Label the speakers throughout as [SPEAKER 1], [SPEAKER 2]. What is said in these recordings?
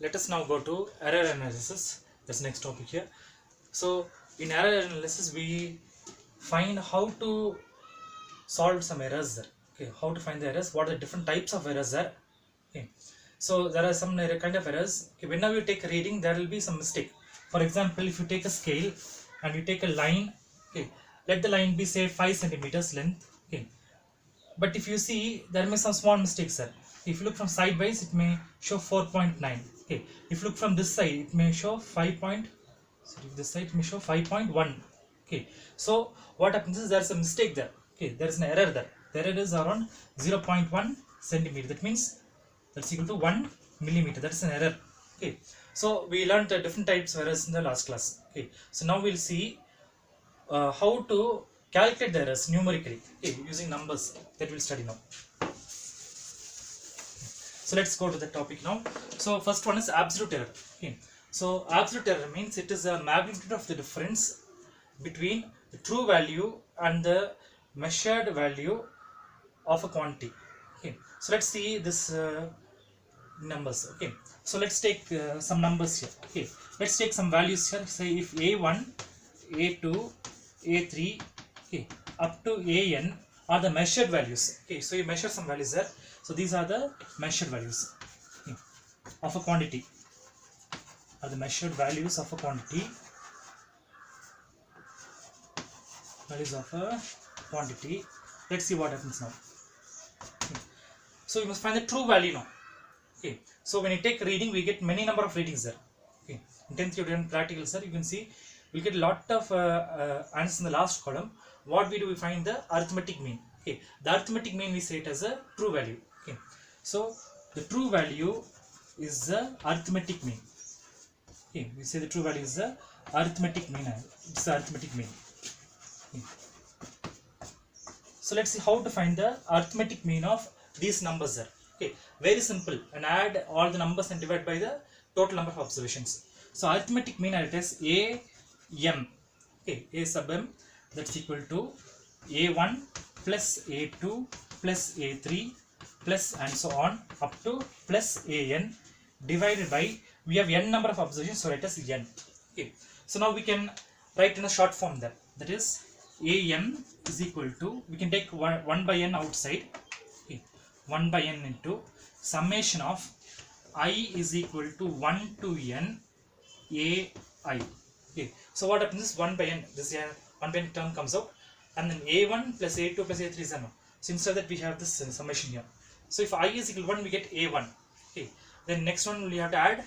[SPEAKER 1] let us now go to error analysis. That's next topic here. So in error analysis we find how to solve some errors there. Okay, how to find the errors, what are the different types of errors there. Okay, so there are some kind of errors. Okay, whenever you take a reading there will be some mistake. For example, if you take a scale and you take a line, okay, let the line be say 5 centimeters length. Okay, but if you see there may be some small mistakes there. If you look from sideways it may show 4.9. Okay, if you look from this side it may show 5 point, sorry, this side it may show 5.1. Okay, so what happens is there's a mistake there. Okay, there is an error there. The error is around 0.1 centimeter. That means that's equal to 1 millimeter. That is an error. Okay, so we learned the different types of errors in the last class. Okay, so now we'll see how to calculate the errors numerically, okay, using numbers that we'll study now. So let's go to the topic now. So first one is absolute error. Okay, so absolute error means it is a magnitude of the difference between the true value and the measured value of a quantity. Okay, so let's see this numbers. Okay, so let's take some numbers here. Okay, let's take some values here. Say if a1, a2, a3, okay, up to an are the measured values. Okay, so you measure some values there. So these are the measured values, okay, of a quantity. Are the measured values of a quantity. Values of a quantity. Let's see what happens now. Okay. So you must find the true value now. Okay, so when you take reading, we get many number of readings there. Okay, in 10th you done practical, sir. You can see we get a lot of answers in the last column. What we do, we find the arithmetic mean. Okay, the arithmetic mean we say it as a true value. Okay, so the true value is the arithmetic mean. Okay, we say the true value is the arithmetic mean. It's the arithmetic mean. Okay. So let's see how to find the arithmetic mean of these numbers there. Okay, very simple, and add all the numbers and divide by the total number of observations. So arithmetic mean I test a m. Okay, a sub m, that's equal to a1 plus a2 plus a3 plus and so on up to plus an divided by, we have n number of observations, so write as n. Okay, so now we can write in a short form there. That is am is equal to, we can take 1 by n outside. Okay, 1 by n into summation of I is equal to 1 to n a I. Okay, so what happens is 1 by n, this 1 by n term comes out, and then a1 plus a2 plus a3 is 0. So instead that we have this summation here. So if I is equal to 1, we get a1. Okay, then next one we have to add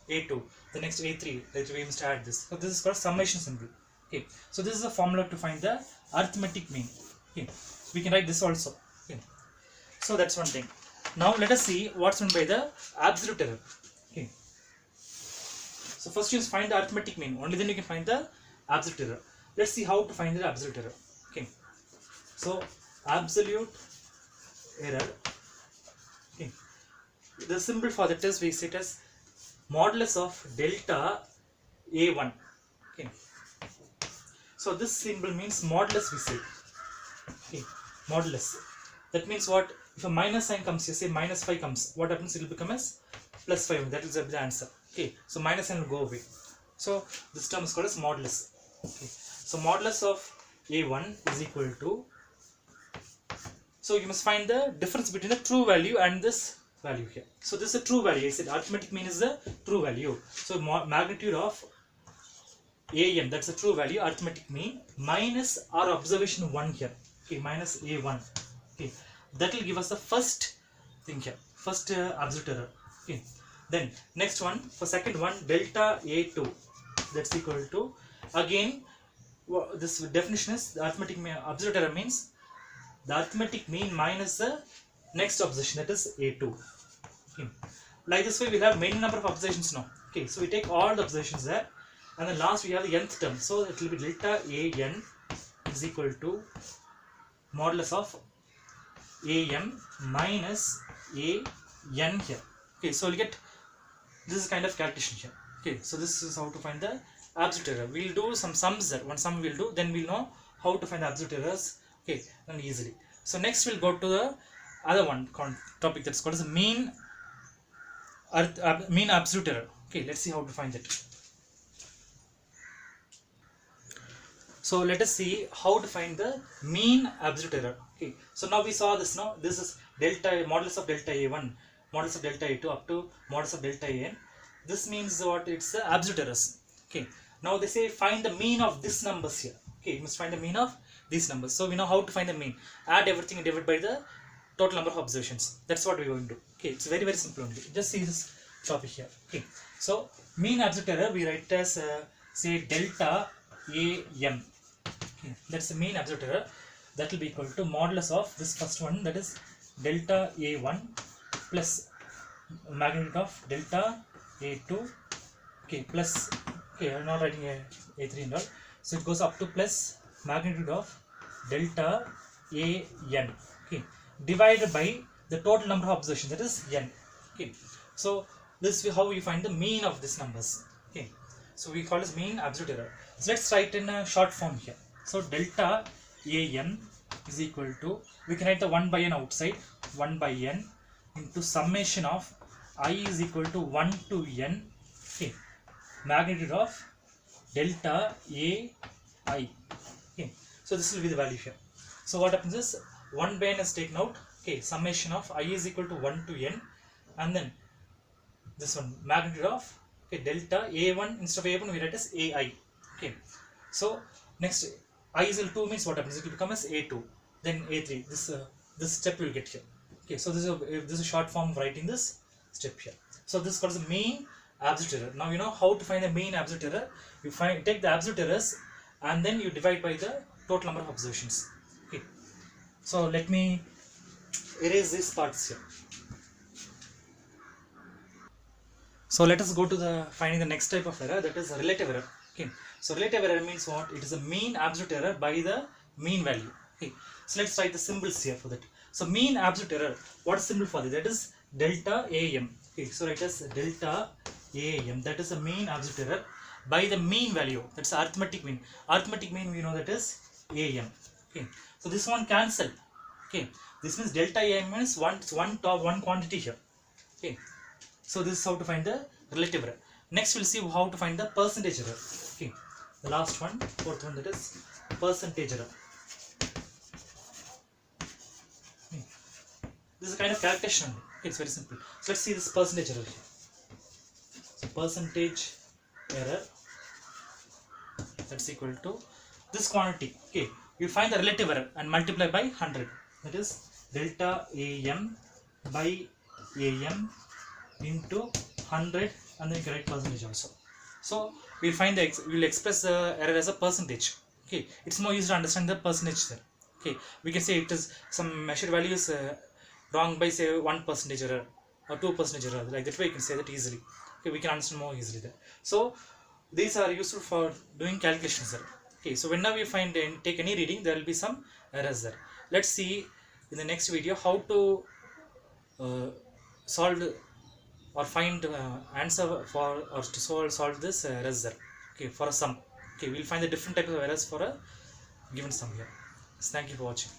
[SPEAKER 1] a2, the next a3, that we must add this. So this is called summation symbol. Okay, so this is a formula to find the arithmetic mean. Okay, we can write this also. Okay, so that's one thing. Now let us see what's meant by the absolute error. Okay, so first you find the arithmetic mean, only then you can find the absolute error. Let's see how to find the absolute error. Okay, so absolute error. Okay, the symbol for that is we say it as modulus of delta a1. Okay, so this symbol means modulus we say. Okay, modulus. That means what? If a minus sign comes here, say minus 5 comes, what happens? It will become as plus 5. That is the answer. Okay, so minus sign will go away. So this term is called as modulus. Okay, so modulus of a1 is equal to, so you must find the difference between the true value and this value here. So this is a true value. I said arithmetic mean is the true value. So magnitude of am, that's a true value, arithmetic mean, minus our observation 1 here. Okay, minus a1. Okay, that will give us the first thing here, first absolute error. Okay, then next one, for second one, delta a2, that's equal to, again this definition is the arithmetic mean, absolute error means the arithmetic mean minus the next observation, that is a2. Okay, like this way we have many number of observations now. Okay, so we take all the observations there, and then last we have the nth term, so it will be delta an is equal to modulus of am minus an here. Okay, so we'll get, this is kind of calculation here. Okay, so this is how to find the absolute error. We'll do some sums there. One sum we'll do, then we'll know how to find the absolute errors. Okay, then easily. So next we'll go to the other one topic that's called as the mean mean absolute error. Okay, let's see how to find it. So let us see how to find the mean absolute error. Okay, so now we saw this. Now this is delta modulus of delta a1, modulus of delta a2 up to modulus of delta an. This means what? It's the absolute errors. Okay, now they say find the mean of this numbers here. Okay, you must find the mean of these numbers. So we know how to find the mean. Add everything and divide by the total number of observations. That's what we're going to do. Okay, it's very simple only. Just see this topic here. Okay, so mean absolute error we write as say delta am. Okay, that's the mean absolute error. That will be equal to modulus of this first one, that is delta a1 plus magnitude of delta a2. Okay, plus, okay, I'm not writing a3 and all. So it goes up to plus magnitude of delta an. Okay, divided by the total number of observations, that is n. Okay, so this is how we find the mean of these numbers. Okay, so we call this mean absolute error. So let's write in a short form here. So delta an is equal to, we can write the 1 by n outside, 1 by n into summation of I is equal to 1 to n, okay, magnitude of delta ai. Okay, so this will be the value here. So what happens is 1 by n is taken out. Okay, summation of I is equal to 1 to n, and then this one magnitude of, okay, delta a1, instead of a1 we write as ai. Okay, so next I is equal to 2 means what happens? It will become as a2, then a3. This step we will get here. Okay, so this is a short form of writing this step here. So this is called the mean absolute error. Now you know how to find the mean absolute error. You take the absolute errors and then you divide by the total number of observations. Okay, so let me erase these parts here. So let us go to the finding the next type of error, that is relative error. Okay, so relative error means what? It is a mean absolute error by the mean value. Okay, so let's write the symbols here for that. So mean absolute error, what is symbol for that? That is delta am. Okay, so write as delta am. That is a mean absolute error by the mean value. That's arithmetic mean. Arithmetic mean we know that is am. Okay, so this one cancel. Okay, this means delta am means one quantity here. Okay, so this is how to find the relative error. Next we'll see how to find the percentage error. Okay, the last one, fourth one, that is percentage error. Okay, this is a kind of calculation only. Okay, it's very simple. So let's see this percentage error here. So percentage error, that's equal to this quantity. Okay, you find the relative error and multiply by 100. That is delta am by am into 100, and then you can write percentage also. So we'll find we'll express the error as a percentage. Okay, it's more easy to understand the percentage there. Okay, we can say it is some measured value is wrong by say 1% error or 2% error. Like that way you can say that easily. Okay, we can understand more easily there. So these are useful for doing calculations there. Okay, so whenever we find and take any reading, there will be some errors there. Let's see in the next video how to solve or find answer for or to solve this errors there. Okay, for a sum. Okay, we'll find the different types of errors for a given sum here. So thank you for watching.